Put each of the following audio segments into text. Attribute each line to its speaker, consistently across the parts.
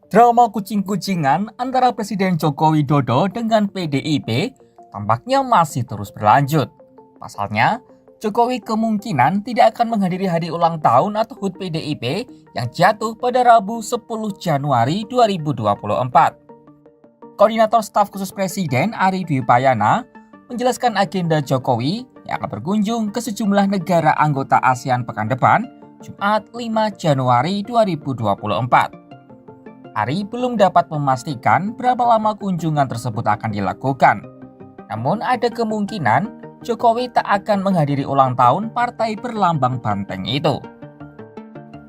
Speaker 1: Drama kucing-kucingan antara Presiden Joko Widodo dengan PDIP tampaknya masih terus berlanjut. Pasalnya, Jokowi kemungkinan tidak akan menghadiri hari ulang tahun atau HUT PDIP yang jatuh pada Rabu 10 Januari 2024. Koordinator Staf Khusus Presiden Ari Dwi Payana menjelaskan agenda Jokowi yang akan berkunjung ke sejumlah negara anggota ASEAN pekan depan, Jumat 5 Januari 2024. Ari belum dapat memastikan berapa lama kunjungan tersebut akan dilakukan. Namun ada kemungkinan Jokowi tak akan menghadiri ulang tahun partai berlambang banteng itu.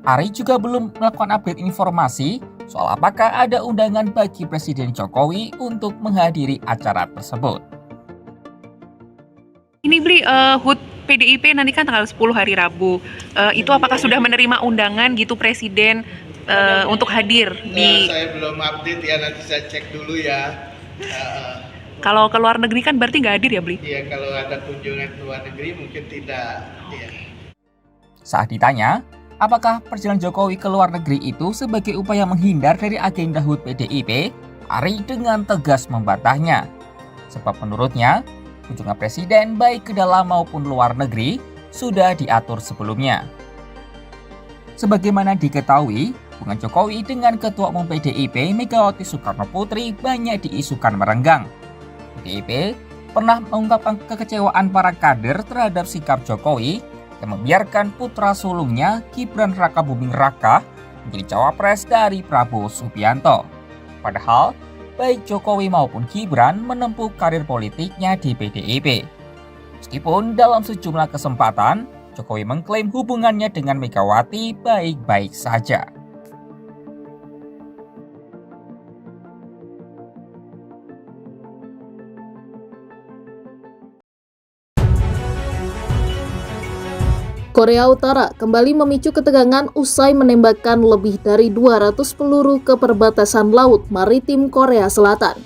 Speaker 1: Ari juga belum melakukan update informasi soal apakah ada undangan bagi Presiden Jokowi untuk menghadiri acara tersebut.
Speaker 2: Ini Bli, HUT PDIP nanti kan tanggal 10 hari Rabu. Itu apakah sudah menerima undangan gitu Presiden untuk hadir di...
Speaker 3: Saya belum update ya, nanti saya cek dulu ya.
Speaker 2: Kalau ke luar negeri kan berarti nggak hadir ya Bli?
Speaker 3: Iya, kalau ada kunjungan ke luar negeri mungkin tidak. Ya.
Speaker 1: Saat ditanya, apakah perjalanan Jokowi ke luar negeri itu sebagai upaya menghindar dari agenda HUT PDIP, Ari dengan tegas membantahnya. Sebab menurutnya, kunjungan presiden baik ke dalam maupun luar negeri sudah diatur sebelumnya. Sebagaimana diketahui, hubungan Jokowi dengan Ketua Umum PDIP Megawati Soekarno Putri banyak diisukan merenggang. PDIP pernah mengungkapkan kekecewaan para kader terhadap sikap Jokowi yang membiarkan putra sulungnya Gibran Rakabuming Raka menjadi cawapres dari Prabowo Subianto. Padahal, baik Jokowi maupun Gibran menempuh karir politiknya di PDIP. Meskipun dalam sejumlah kesempatan, Jokowi mengklaim hubungannya dengan Megawati baik-baik saja.
Speaker 4: Korea Utara kembali memicu ketegangan usai menembakkan lebih dari 200 peluru ke perbatasan laut maritim Korea Selatan.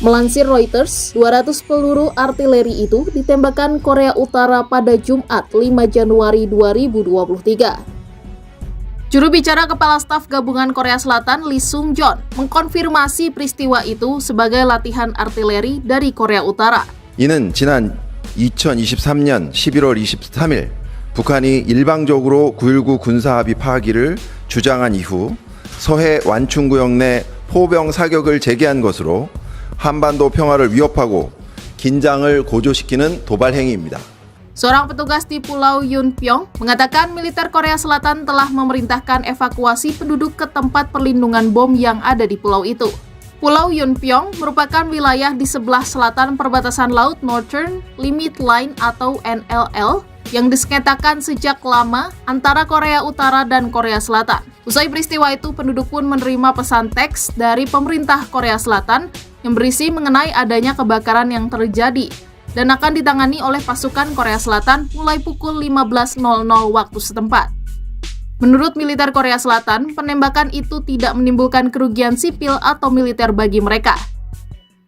Speaker 4: Melansir Reuters, 200 peluru artileri itu ditembakkan Korea Utara pada Jumat 5 Januari 2023. Juru bicara Kepala Staf Gabungan Korea Selatan Lee Sung-jeon mengkonfirmasi peristiwa itu sebagai latihan artileri dari Korea Utara.
Speaker 5: 이는 지난 2023년 11월 23일 북한이 일방적으로 9.19 군사합의 파기를 주장한 이후 서해 완충구역 내 포병 사격을 재개한 것으로 한반도 평화를 위협하고 긴장을 고조시키는 도발 행위입니다.
Speaker 4: Seorang petugas di Pulau Yunpyong mengatakan militer Korea Selatan telah memerintahkan evakuasi penduduk ke tempat perlindungan bom yang ada di pulau itu. Pulau Yunpyong merupakan wilayah di sebelah selatan perbatasan laut Northern Limit Line atau NLL yang disengketakan sejak lama antara Korea Utara dan Korea Selatan. Usai peristiwa itu, penduduk pun menerima pesan teks dari pemerintah Korea Selatan yang berisi mengenai adanya kebakaran yang terjadi dan akan ditangani oleh pasukan Korea Selatan mulai pukul 15.00 waktu setempat. Menurut militer Korea Selatan, penembakan itu tidak menimbulkan kerugian sipil atau militer bagi mereka.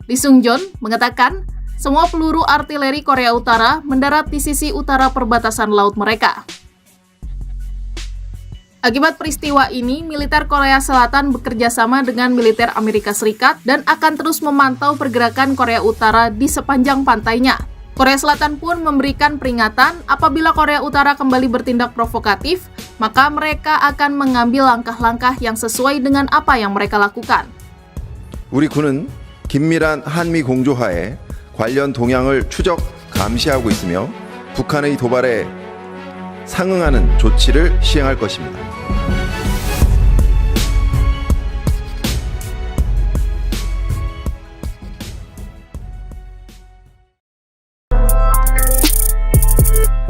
Speaker 4: Lee Sung-jeon mengatakan, semua peluru artileri Korea Utara mendarat di sisi utara perbatasan laut mereka. Akibat peristiwa ini, militer Korea Selatan bekerja sama dengan militer Amerika Serikat dan akan terus memantau pergerakan Korea Utara di sepanjang pantainya. Korea Selatan pun memberikan peringatan apabila Korea Utara kembali bertindak provokatif, maka mereka akan mengambil langkah-langkah yang sesuai dengan apa yang mereka lakukan.
Speaker 5: 우리 군은 긴밀한 한미 공조하에 관련 동향을 추적 감시하고 있으며 북한의 도발에 상응하는 조치를 시행할 것입니다.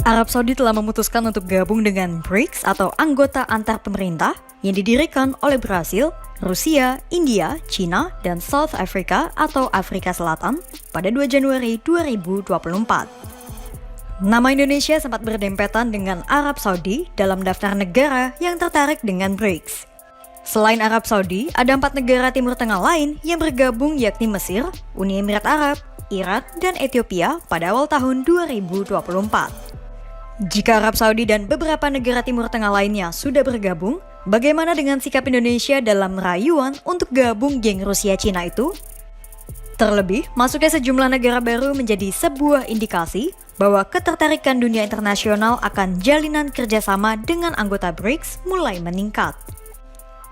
Speaker 6: Arab Saudi telah memutuskan untuk gabung dengan BRICS atau anggota antar pemerintah yang didirikan oleh Brasil, Rusia, India, China, dan South Africa atau Afrika Selatan pada 2 Januari 2024. Nama Indonesia sempat berdempetan dengan Arab Saudi dalam daftar negara yang tertarik dengan BRICS. Selain Arab Saudi, ada 4 negara Timur Tengah lain yang bergabung yakni Mesir, Uni Emirat Arab, Iran, dan Ethiopia pada awal tahun 2024. Jika Arab Saudi dan beberapa negara Timur Tengah lainnya sudah bergabung, Bagaimana dengan sikap Indonesia dalam rayuan untuk gabung geng Rusia-Cina itu? Terlebih, masuknya sejumlah negara baru menjadi sebuah indikasi bahwa ketertarikan dunia internasional akan jalinan kerjasama dengan anggota BRICS mulai meningkat.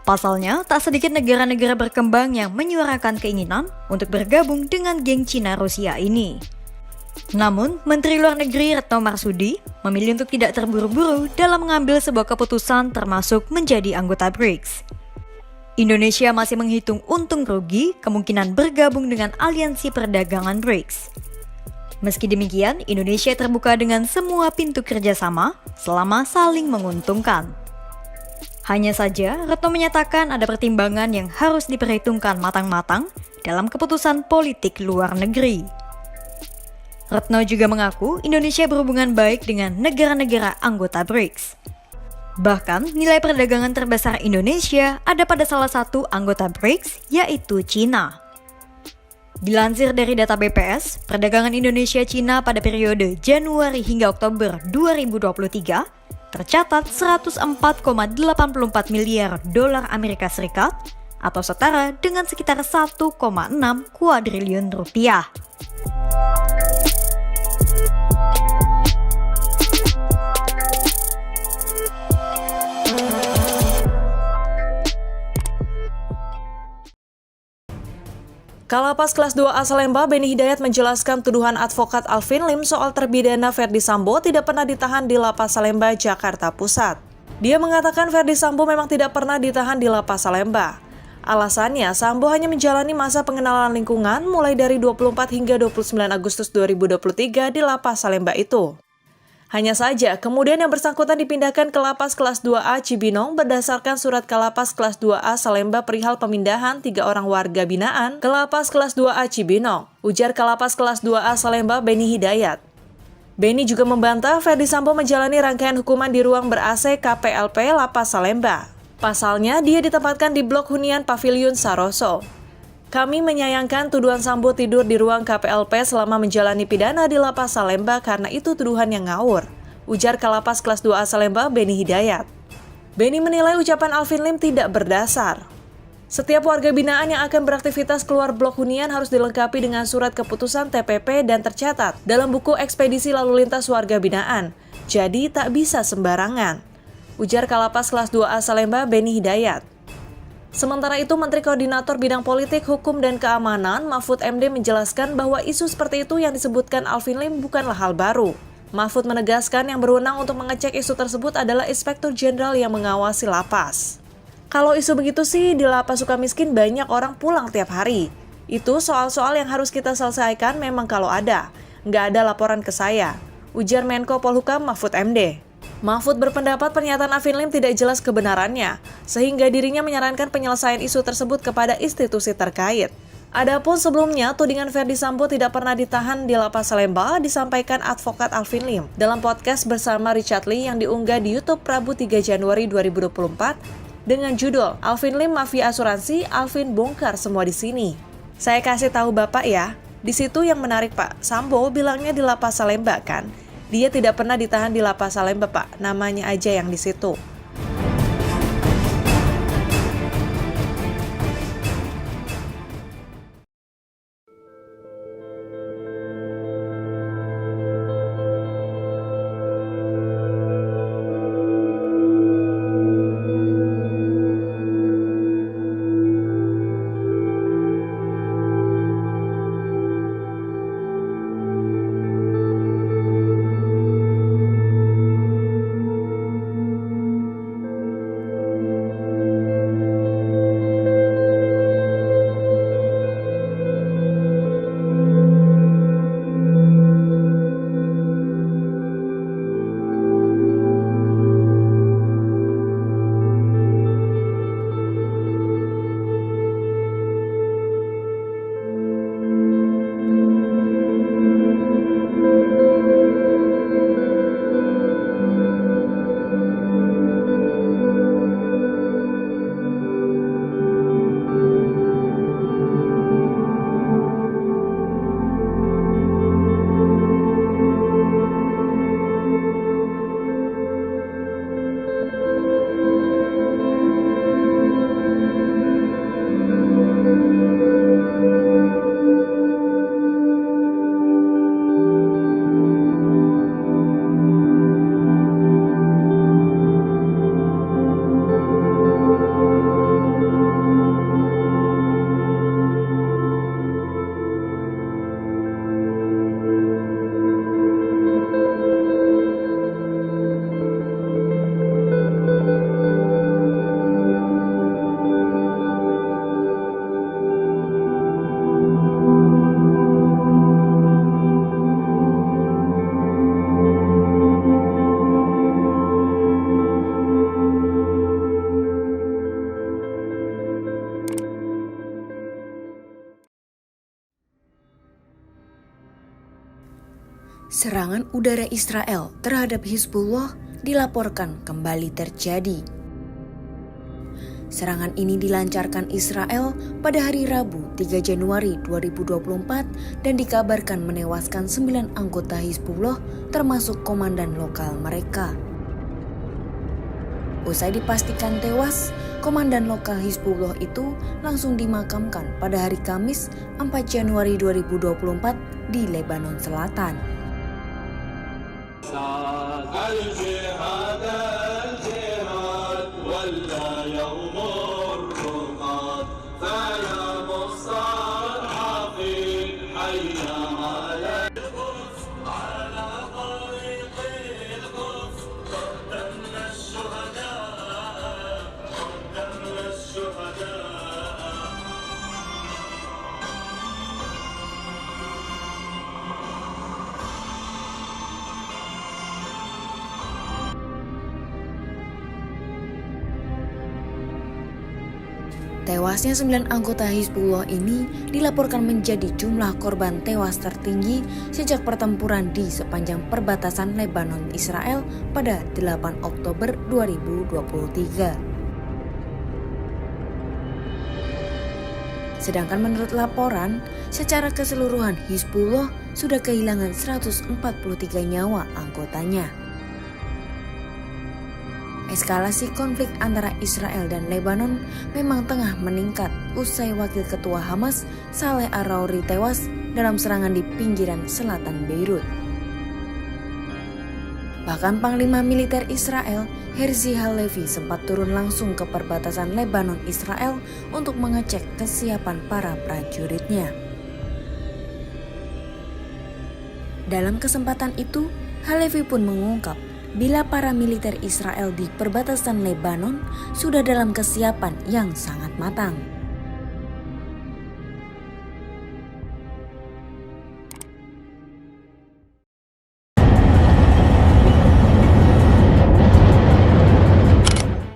Speaker 6: Pasalnya, tak sedikit negara-negara berkembang yang menyuarakan keinginan untuk bergabung dengan geng Cina-Rusia ini. Namun, Menteri Luar Negeri Retno Marsudi memilih untuk tidak terburu-buru dalam mengambil sebuah keputusan termasuk menjadi anggota BRICS. Indonesia masih menghitung untung rugi kemungkinan bergabung dengan aliansi perdagangan BRICS. Meski demikian, Indonesia terbuka dengan semua pintu kerjasama selama saling menguntungkan. Hanya saja, Retno menyatakan ada pertimbangan yang harus diperhitungkan matang-matang dalam keputusan politik luar negeri. Retno juga mengaku Indonesia berhubungan baik dengan negara-negara anggota BRICS. Bahkan, nilai perdagangan terbesar Indonesia ada pada salah satu anggota BRICS, yaitu Cina. Dilansir dari data BPS, perdagangan Indonesia-Cina pada periode Januari hingga Oktober 2023 tercatat 104,84 miliar dolar Amerika Serikat atau setara dengan sekitar 1,6 kuadriliun rupiah.
Speaker 7: Kalapas kelas 2A Salemba, Beni Hidayat menjelaskan tuduhan advokat Alvin Lim soal terpidana Ferdi Sambo tidak pernah ditahan di Lapas Salemba, Jakarta Pusat. Dia mengatakan Ferdi Sambo memang tidak pernah ditahan di Lapas Salemba. Alasannya, Sambo hanya menjalani masa pengenalan lingkungan mulai dari 24 hingga 29 Agustus 2023 di Lapas Salemba itu. Hanya saja, kemudian yang bersangkutan dipindahkan ke Lapas kelas 2A Cibinong berdasarkan surat Kalapas kelas 2A Salemba perihal pemindahan 3 orang warga binaan ke Lapas kelas 2A Cibinong, ujar Kalapas kelas 2A Salemba Beni Hidayat. Beni juga membantah Ferdi Sambo menjalani rangkaian hukuman di ruang ber-AC KPLP Lapas Salemba. Pasalnya, dia ditempatkan di blok hunian Pavilion Saroso. Kami menyayangkan tuduhan Sambo tidur di ruang KPLP selama menjalani pidana di Lapas Salemba karena itu tuduhan yang ngawur, ujar Kalapas kelas 2A Salemba Beni Hidayat. Beni menilai ucapan Alvin Lim tidak berdasar. Setiap warga binaan yang akan beraktivitas keluar blok hunian harus dilengkapi dengan surat keputusan TPP dan tercatat dalam buku ekspedisi lalu lintas warga binaan, jadi tak bisa sembarangan, ujar Kalapas kelas 2A Salemba Beni Hidayat. Sementara itu, Menteri Koordinator Bidang Politik, Hukum, dan Keamanan Mahfud MD menjelaskan bahwa isu seperti itu yang disebutkan Alvin Lim bukanlah hal baru. Mahfud menegaskan yang berwenang untuk mengecek isu tersebut adalah Inspektur Jenderal yang mengawasi lapas. Kalau isu begitu sih, di Lapas Sukamiskin banyak orang pulang tiap hari. Itu soal-soal yang harus kita selesaikan memang kalau ada. Nggak ada laporan ke saya, ujar Menko Polhukam Mahfud MD. Mahfud berpendapat pernyataan Alvin Lim tidak jelas kebenarannya, sehingga dirinya menyarankan penyelesaian isu tersebut kepada institusi terkait. Adapun sebelumnya, tudingan Ferdi Sambo tidak pernah ditahan di Lapas Salemba disampaikan advokat Alvin Lim dalam podcast bersama Richard Lee yang diunggah di YouTube Rabu 3 Januari 2024 dengan judul Alvin Lim Mafia Asuransi, Alvin bongkar semua di sini. Saya kasih tahu Bapak ya, di situ yang menarik Pak, Sambo bilangnya di Lapas Salemba kan? Dia tidak pernah ditahan di Lapas Salemba, Pak. Namanya aja yang di situ.
Speaker 8: Serangan udara Israel terhadap Hizbullah dilaporkan kembali terjadi. Serangan ini dilancarkan Israel pada hari Rabu 3 Januari 2024 dan dikabarkan menewaskan 9 anggota Hizbullah termasuk komandan lokal mereka. Usai dipastikan tewas, komandan lokal Hizbullah itu langsung dimakamkan pada hari Kamis 4 Januari 2024 di Lebanon Selatan. Tewasnya 9 anggota Hizbullah ini dilaporkan menjadi jumlah korban tewas tertinggi sejak pertempuran di sepanjang perbatasan Lebanon Israel pada 8 Oktober 2023. Sedangkan menurut laporan, secara keseluruhan Hizbullah sudah kehilangan 143 nyawa anggotanya. Eskalasi konflik antara Israel dan Lebanon memang tengah meningkat usai Wakil Ketua Hamas Saleh Ar-Rauri tewas dalam serangan di pinggiran selatan Beirut. Bahkan Panglima Militer Israel Herzi Halevi sempat turun langsung ke perbatasan Lebanon Israel untuk mengecek kesiapan para prajuritnya. Dalam kesempatan itu, Halevi pun mengungkap bila para militer Israel di perbatasan Lebanon sudah dalam kesiapan yang sangat matang.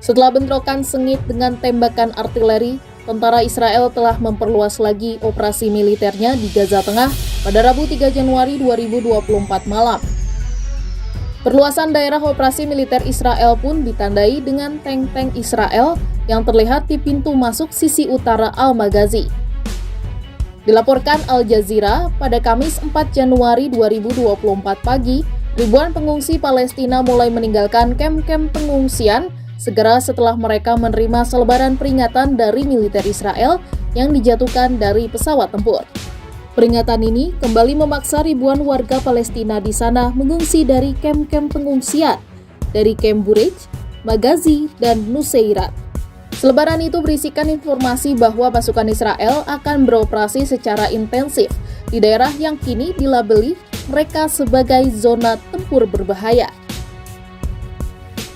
Speaker 4: Setelah bentrokan sengit dengan tembakan artileri, tentara Israel telah memperluas lagi operasi militernya di Gaza Tengah pada Rabu 3 Januari 2024 malam. Perluasan daerah operasi militer Israel pun ditandai dengan tank-tank Israel yang terlihat di pintu masuk sisi utara Al-Maghazi. Dilaporkan Al Jazeera, pada Kamis 4 Januari 2024 pagi, ribuan pengungsi Palestina mulai meninggalkan kamp-kamp pengungsian segera setelah mereka menerima selebaran peringatan dari militer Israel yang dijatuhkan dari pesawat tempur. Peringatan ini kembali memaksa ribuan warga Palestina di sana mengungsi dari kamp-kamp pengungsian, dari Kamp Burej, Maghazi, dan Nuseirat. Selebaran itu berisikan informasi bahwa pasukan Israel akan beroperasi secara intensif di daerah yang kini dilabeli mereka sebagai zona tempur berbahaya.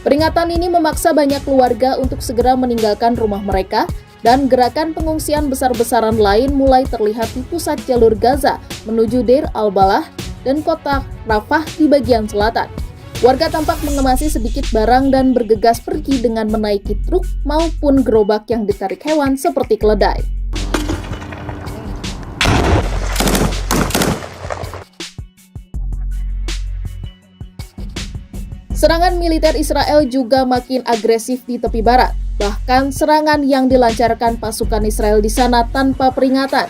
Speaker 4: Peringatan ini memaksa banyak keluarga untuk segera meninggalkan rumah mereka, dan gerakan pengungsian besar-besaran lain mulai terlihat di pusat jalur Gaza menuju Deir al-Balah dan kota Rafah di bagian selatan. Warga tampak mengemasi sedikit barang dan bergegas pergi dengan menaiki truk maupun gerobak yang ditarik hewan seperti keledai. Serangan militer Israel juga makin agresif di tepi barat. Bahkan serangan yang dilancarkan pasukan Israel di sana tanpa peringatan.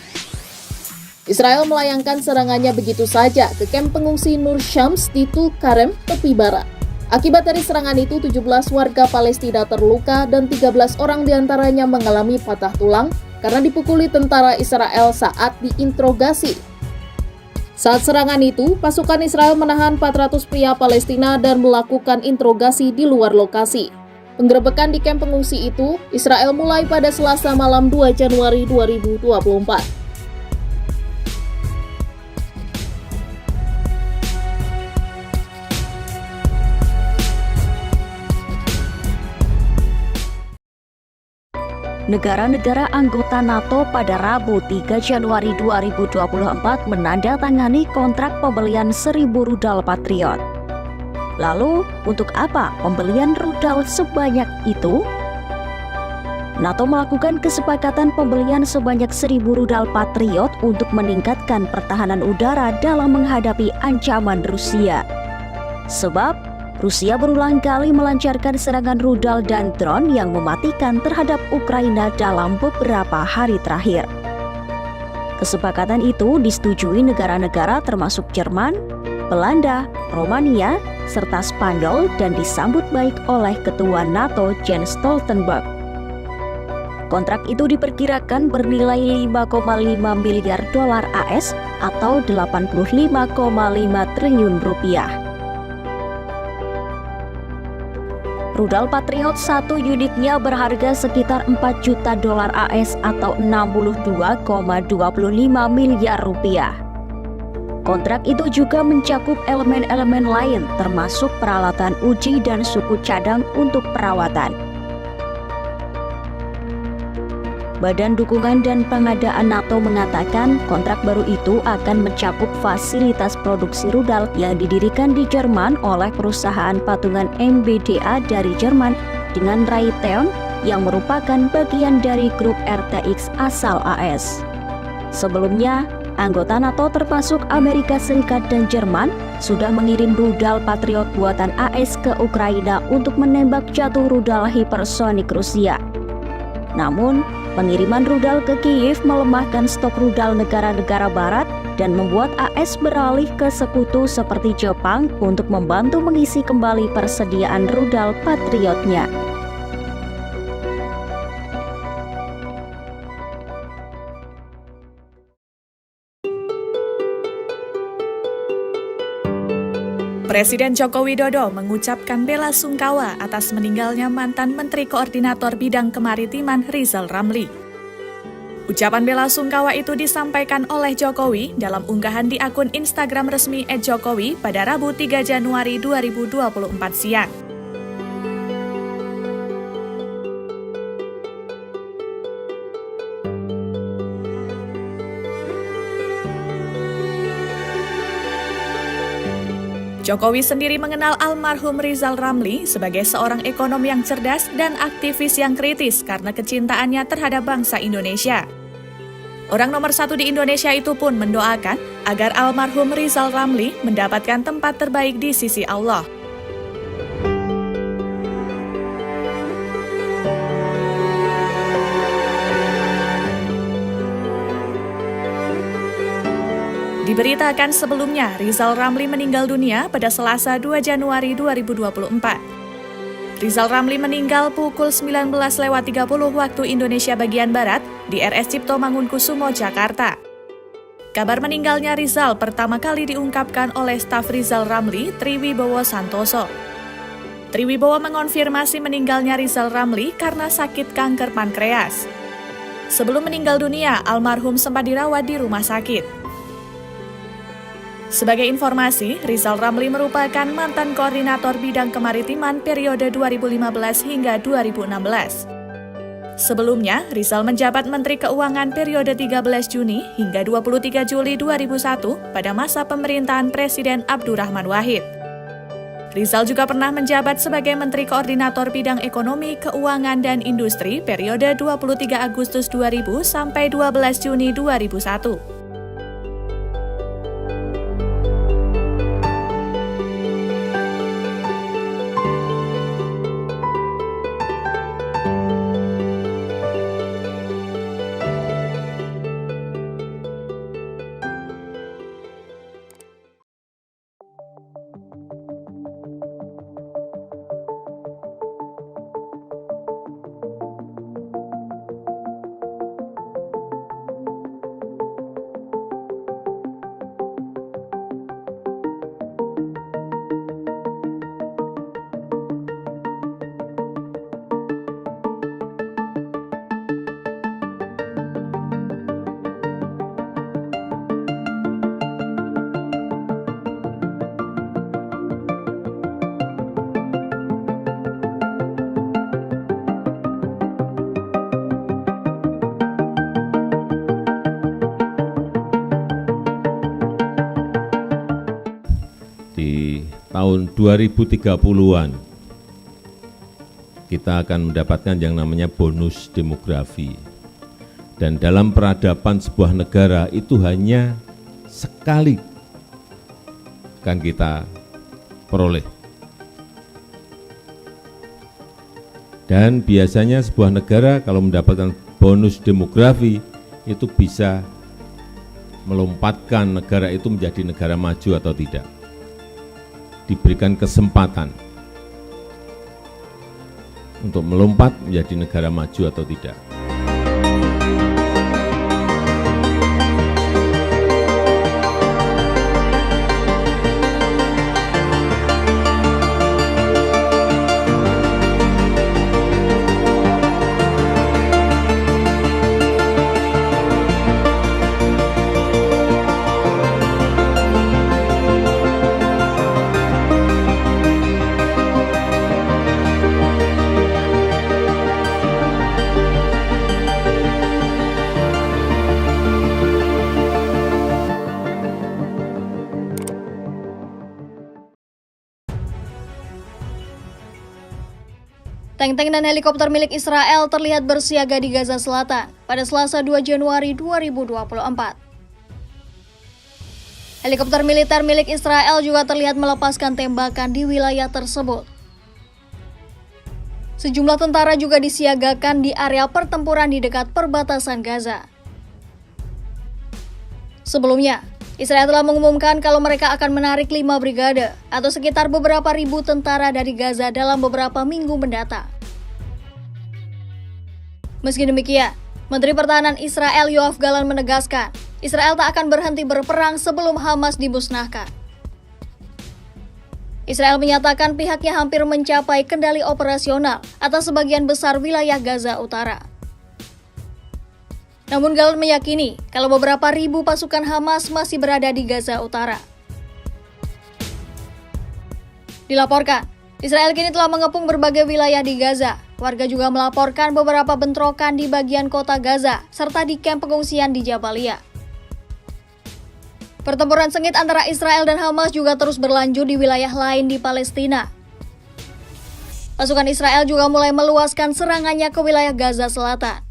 Speaker 4: Israel melayangkan serangannya begitu saja ke kamp pengungsi Nur Shams di Tulkarem, tepi barat. Akibat dari serangan itu, 17 warga Palestina terluka dan 13 orang diantaranya mengalami patah tulang karena dipukuli tentara Israel saat diinterogasi. Saat serangan itu, pasukan Israel menahan 400 pria Palestina dan melakukan interogasi di luar lokasi. Penggerebekan di kamp pengungsi itu, Israel mulai pada Selasa malam 2 Januari 2024.
Speaker 9: Negara-negara anggota NATO pada Rabu 3 Januari 2024 menandatangani kontrak pembelian 1.000 rudal Patriot. Lalu, untuk apa pembelian rudal sebanyak itu? NATO melakukan kesepakatan pembelian sebanyak 1.000 rudal Patriot untuk meningkatkan pertahanan udara dalam menghadapi ancaman Rusia. Sebab, Rusia berulang kali melancarkan serangan rudal dan drone yang mematikan terhadap Ukraina dalam beberapa hari terakhir. Kesepakatan itu disetujui negara-negara termasuk Jerman, Belanda, Romania, serta Spanyol dan disambut baik oleh Ketua NATO Jens Stoltenberg. Kontrak itu diperkirakan bernilai 5,5 miliar dolar AS atau 85,5 triliun rupiah. Rudal Patriot 1 unitnya berharga sekitar 4 juta dolar AS atau 62,25 miliar rupiah. Kontrak itu juga mencakup elemen-elemen lain termasuk peralatan uji dan suku cadang untuk perawatan. Badan Dukungan dan Pengadaan NATO mengatakan kontrak baru itu akan mencakup fasilitas produksi rudal yang didirikan di Jerman oleh perusahaan patungan MBDA dari Jerman dengan Raytheon yang merupakan bagian dari grup RTX asal AS. Sebelumnya, anggota NATO termasuk Amerika Serikat dan Jerman sudah mengirim rudal Patriot buatan AS ke Ukraina untuk menembak jatuh rudal hipersonik Rusia. Namun, pengiriman rudal ke Kiev melemahkan stok rudal negara-negara barat dan membuat AS beralih ke sekutu seperti Jepang untuk membantu mengisi kembali persediaan rudal Patriotnya.
Speaker 10: Presiden Joko Widodo mengucapkan bela sungkawa atas meninggalnya mantan Menteri Koordinator Bidang Kemaritiman Rizal Ramli. Ucapan bela sungkawa itu disampaikan oleh Jokowi dalam unggahan di akun Instagram resmi @jokowi pada Rabu 3 Januari 2024 siang. Jokowi sendiri mengenal almarhum Rizal Ramli sebagai seorang ekonom yang cerdas dan aktivis yang kritis karena kecintaannya terhadap bangsa Indonesia. Orang nomor 1 di Indonesia itu pun mendoakan agar almarhum Rizal Ramli mendapatkan tempat terbaik di sisi Allah. Diberitakan sebelumnya, Rizal Ramli meninggal dunia pada Selasa 2 Januari 2024. Rizal Ramli meninggal pukul 19.30 waktu Indonesia bagian Barat di RS Cipto Mangunkusumo, Jakarta. Kabar meninggalnya Rizal pertama kali diungkapkan oleh staf Rizal Ramli, Triwibowo Santoso. Triwibowo mengonfirmasi meninggalnya Rizal Ramli karena sakit kanker pankreas. Sebelum meninggal dunia, almarhum sempat dirawat di rumah sakit. Sebagai informasi, Rizal Ramli merupakan mantan koordinator bidang kemaritiman periode 2015 hingga 2016. Sebelumnya, Rizal menjabat Menteri Keuangan periode 13 Juni hingga 23 Juli 2001 pada masa pemerintahan Presiden Abdurrahman Wahid. Rizal juga pernah menjabat sebagai Menteri Koordinator Bidang Ekonomi, Keuangan, dan Industri periode 23 Agustus 2000 sampai 12 Juni 2001.
Speaker 11: Di tahun 2030-an kita akan mendapatkan yang namanya bonus demografi. Dan dalam peradaban sebuah negara itu hanya sekali kan kita peroleh. Dan biasanya sebuah negara kalau mendapatkan bonus demografi itu bisa melompatkan negara itu menjadi negara maju atau tidak. Diberikan kesempatan untuk melompat menjadi negara maju atau tidak.
Speaker 12: Tank-tank dan helikopter milik Israel terlihat bersiaga di Gaza Selatan pada Selasa 2 Januari 2024. Helikopter militer milik Israel juga terlihat melepaskan tembakan di wilayah tersebut. Sejumlah tentara juga disiagakan di area pertempuran di dekat perbatasan Gaza. Sebelumnya, Israel telah mengumumkan kalau mereka akan menarik 5 brigade atau sekitar beberapa ribu tentara dari Gaza dalam beberapa minggu mendatang. Meski demikian, Menteri Pertahanan Israel Yoav Gallant menegaskan, Israel tak akan berhenti berperang sebelum Hamas dimusnahkan. Israel menyatakan pihaknya hampir mencapai kendali operasional atas sebagian besar wilayah Gaza Utara. Namun Gallant meyakini kalau beberapa ribu pasukan Hamas masih berada di Gaza Utara. Dilaporkan, Israel kini telah mengepung berbagai wilayah di Gaza. Warga juga melaporkan beberapa bentrokan di bagian kota Gaza, serta di kamp pengungsian di Jabalia. Pertempuran sengit antara Israel dan Hamas juga terus berlanjut di wilayah lain di Palestina. Pasukan Israel juga mulai meluaskan serangannya ke wilayah Gaza Selatan.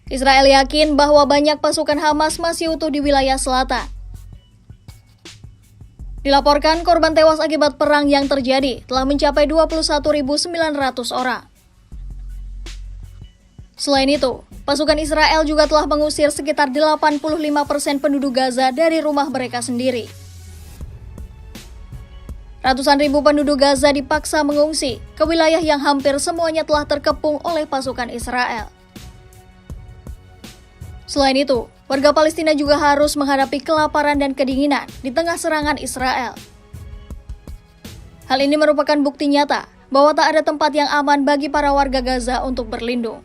Speaker 12: Israel yakin bahwa banyak pasukan Hamas masih utuh di wilayah selatan. Dilaporkan korban tewas akibat perang yang terjadi telah mencapai 21.900 orang. Selain itu, pasukan Israel juga telah mengusir sekitar 85% penduduk Gaza dari rumah mereka sendiri. Ratusan ribu penduduk Gaza dipaksa mengungsi ke wilayah yang hampir semuanya telah terkepung oleh pasukan Israel. Selain itu, warga Palestina juga harus menghadapi kelaparan dan kedinginan di tengah serangan Israel. Hal ini merupakan bukti nyata bahwa tak ada tempat yang aman bagi para warga Gaza untuk berlindung.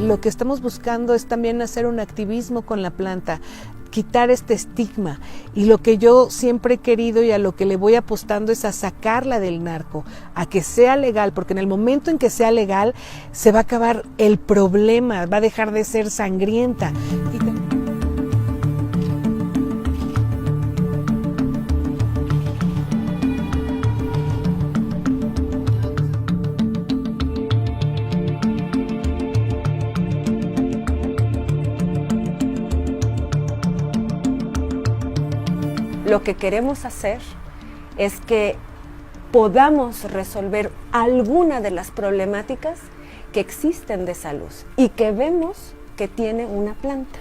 Speaker 13: Lo que estamos buscando es también hacer un activismo con la planta, quitar este estigma, y lo que yo siempre he querido y a lo que le voy apostando es a sacarla del narco, a que sea legal, porque en el momento en que sea legal se va a acabar el problema, va a dejar de ser sangrienta.
Speaker 14: Lo que queremos hacer es que podamos resolver alguna de las problemáticas que existen de salud y que vemos que tiene una planta.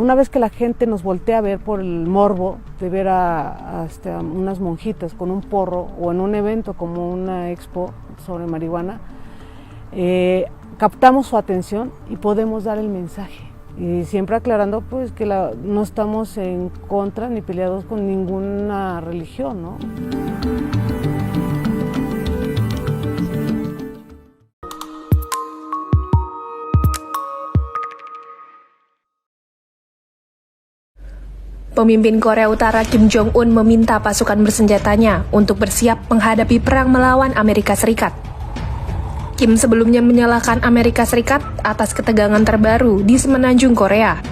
Speaker 13: una vez que la gente nos voltea a ver por el morbo de ver a unas monjitas con un porro o en un evento como una expo sobre marihuana, captamos su atención y podemos dar el mensaje. Y siempre aclarando pues que no estamos en contra ni peleados con ninguna religión, ¿no?
Speaker 10: Pemimpin Korea Utara Kim Jong-un meminta pasukan bersenjatanya untuk bersiap menghadapi perang melawan Amerika Serikat. Kim sebelumnya menyalahkan Amerika Serikat atas ketegangan terbaru di semenanjung Korea.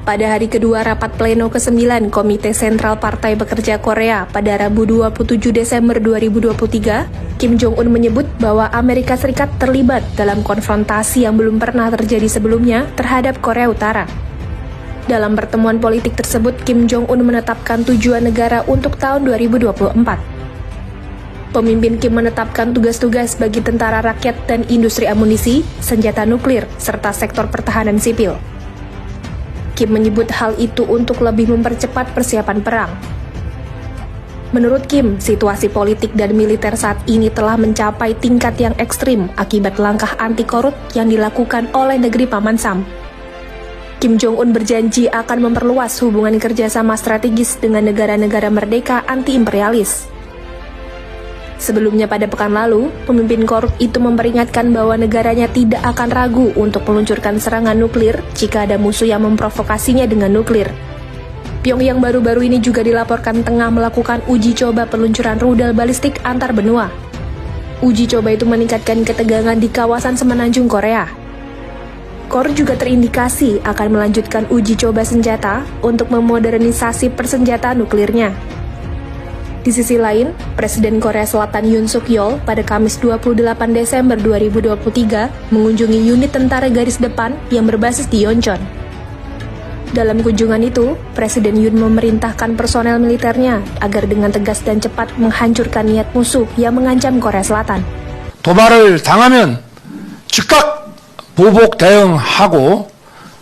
Speaker 10: Pada hari kedua rapat pleno ke-9 Komite Sentral Partai Pekerja Korea pada Rabu 27 Desember 2023, Kim Jong-un menyebut bahwa Amerika Serikat terlibat dalam konfrontasi yang belum pernah terjadi sebelumnya terhadap Korea Utara. Dalam pertemuan politik tersebut, Kim Jong-un menetapkan tujuan negara untuk tahun 2024. Pemimpin Kim menetapkan tugas-tugas bagi tentara rakyat dan industri amunisi, senjata nuklir, serta sektor pertahanan sipil. Kim menyebut hal itu untuk lebih mempercepat persiapan perang. Menurut Kim, situasi politik dan militer saat ini telah mencapai tingkat yang ekstrim akibat langkah anti-korut yang dilakukan oleh negeri Paman Sam. Kim Jong-un berjanji akan memperluas hubungan kerjasama strategis dengan negara-negara merdeka anti-imperialis. Sebelumnya pada pekan lalu, pemimpin korup itu memperingatkan bahwa negaranya tidak akan ragu untuk meluncurkan serangan nuklir jika ada musuh yang memprovokasinya dengan nuklir. Pyongyang baru-baru ini juga dilaporkan tengah melakukan uji coba peluncuran rudal balistik antar benua. Uji coba itu meningkatkan ketegangan di kawasan semenanjung Korea. Korea juga terindikasi akan melanjutkan uji coba senjata untuk memodernisasi persenjataan nuklirnya. Di sisi lain, Presiden Korea Selatan Yoon Suk Yeol pada Kamis 28 Desember 2023 mengunjungi unit tentara garis depan yang berbasis di Yeoncheon. Dalam kunjungan itu, Presiden Yoon memerintahkan personel militernya agar dengan tegas dan cepat menghancurkan niat musuh yang mengancam Korea Selatan.
Speaker 15: 도발을 당하면 즉각 보복 대응하고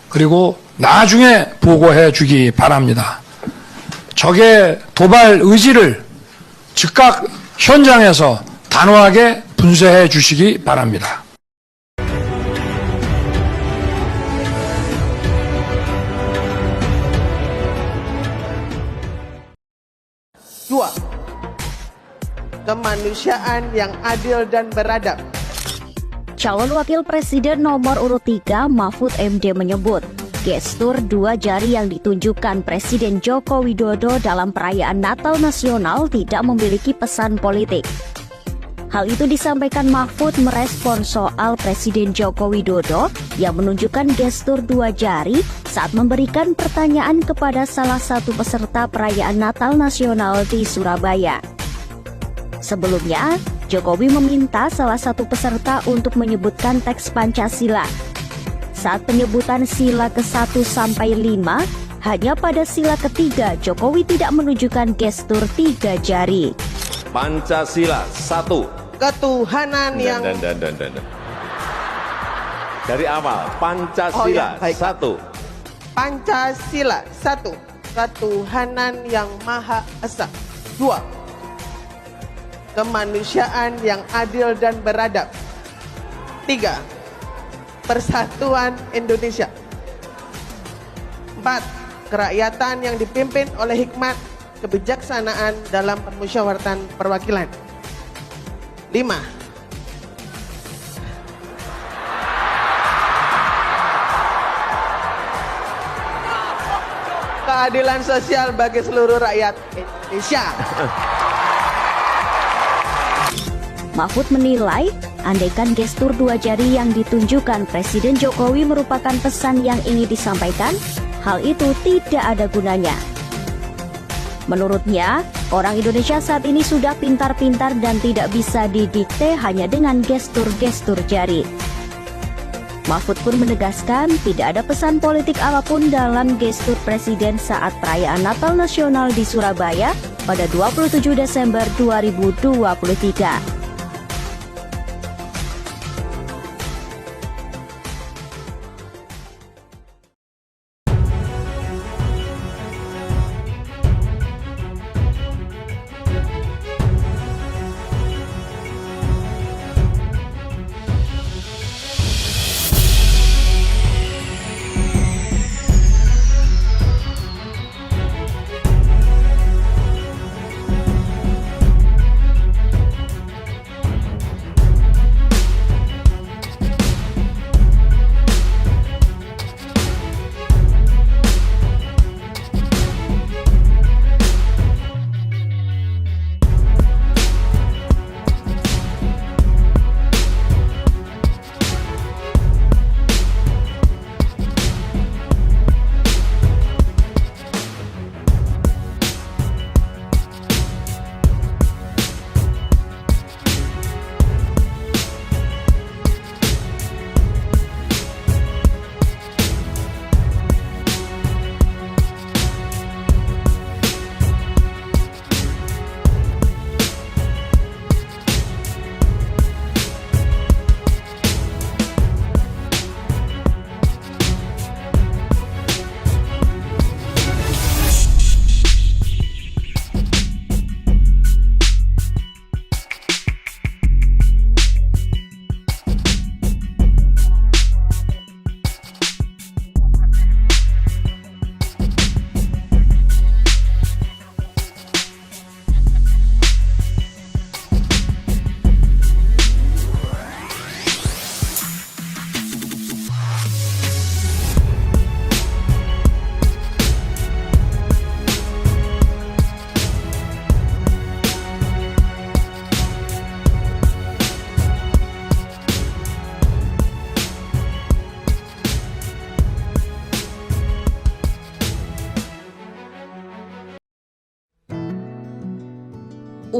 Speaker 15: 그리고 나중에 보고해 주기 바랍니다. 적의 도발 의지를 즉각 현장에서 단호하게 분쇄해 주시기 바랍니다.
Speaker 3: Dua, kemanusiaan yang adil dan beradab.
Speaker 9: Calon Wakil Presiden nomor urut 3 Mahfud MD menyebut, gestur dua jari yang ditunjukkan Presiden Joko Widodo dalam perayaan Natal Nasional tidak memiliki pesan politik. Hal itu disampaikan Mahfud merespon soal Presiden Joko Widodo yang menunjukkan gestur dua jari saat memberikan pertanyaan kepada salah satu peserta perayaan Natal Nasional di Surabaya. Sebelumnya, Jokowi meminta salah satu peserta untuk menyebutkan teks Pancasila. Saat penyebutan sila ke-1 sampai 5, hanya pada sila ketiga Jokowi tidak menunjukkan gestur tiga jari.
Speaker 11: Pancasila 1.
Speaker 3: Ketuhanan yang...
Speaker 11: Dari awal, Pancasila 1.
Speaker 3: Pancasila 1. Ketuhanan yang Maha Esa. 2. Kemanusiaan yang adil dan beradab. 3. Persatuan Indonesia. 4. Kerakyatan yang dipimpin oleh hikmat kebijaksanaan dalam permusyawaratan perwakilan. 5. Keadilan sosial bagi seluruh rakyat Indonesia.
Speaker 9: Mahfud menilai, andaikan gestur dua jari yang ditunjukkan Presiden Jokowi merupakan pesan yang ingin disampaikan, hal itu tidak ada gunanya. Menurutnya, orang Indonesia saat ini sudah pintar-pintar dan tidak bisa didikte hanya dengan gestur-gestur jari. Mahfud pun menegaskan tidak ada pesan politik apapun dalam gestur Presiden saat perayaan Natal Nasional di Surabaya pada 27 Desember 2023.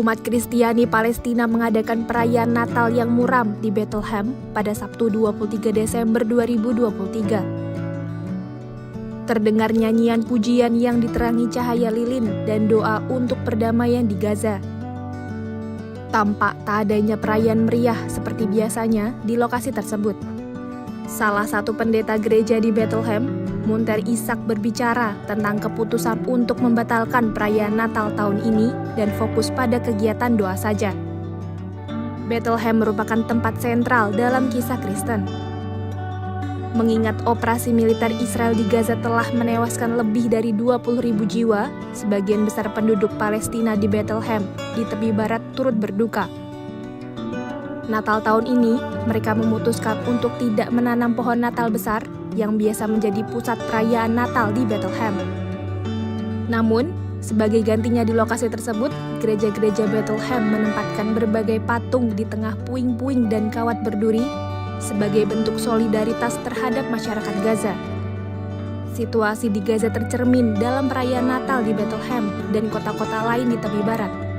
Speaker 10: Umat Kristiani Palestina mengadakan perayaan Natal yang muram di Bethlehem pada Sabtu 23 Desember 2023. Terdengar nyanyian pujian yang diterangi cahaya lilin dan doa untuk perdamaian di Gaza. Tampak tak adanya perayaan meriah seperti biasanya di lokasi tersebut. Salah satu pendeta gereja di Bethlehem, Munter Ishak, berbicara tentang keputusan untuk membatalkan perayaan Natal tahun ini dan fokus pada kegiatan doa saja. Bethlehem merupakan tempat sentral dalam kisah Kristen. Mengingat operasi militer Israel di Gaza telah menewaskan lebih dari 20.000 jiwa, sebagian besar penduduk Palestina di Bethlehem di tepi barat turut berduka. Natal tahun ini, mereka memutuskan untuk tidak menanam pohon Natal besar yang biasa menjadi pusat perayaan Natal di Bethlehem. Namun, sebagai gantinya di lokasi tersebut, gereja-gereja Bethlehem menempatkan berbagai patung di tengah puing-puing dan kawat berduri sebagai bentuk solidaritas terhadap masyarakat Gaza. Situasi di Gaza tercermin dalam perayaan Natal di Bethlehem dan kota-kota lain di tepi barat.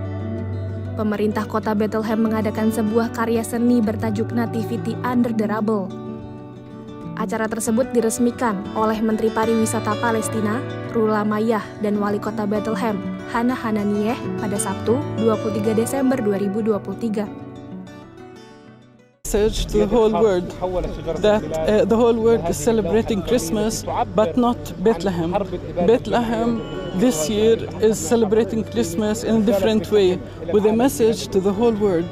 Speaker 10: Pemerintah kota Bethlehem mengadakan sebuah karya seni bertajuk Nativity Under the Rubble. Acara tersebut diresmikan oleh Menteri Pariwisata Palestina, Rula Mayah, dan Wali Kota Bethlehem, Hana Hananieh, pada Sabtu 23 Desember 2023.
Speaker 16: Message to the whole world that the whole world is celebrating Christmas, but not Bethlehem. Bethlehem this year is celebrating Christmas in a different way, with a message to the whole world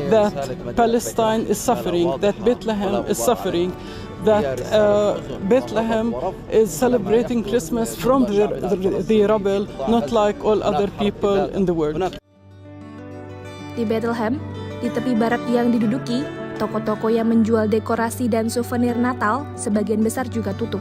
Speaker 16: that Palestine is suffering, that Bethlehem is suffering, that Bethlehem is celebrating Christmas from the rubble, not like all other people in the world.
Speaker 10: Di Bethlehem, di tepi barat yang diduduki, toko-toko yang menjual dekorasi dan souvenir Natal sebagian besar juga tutup.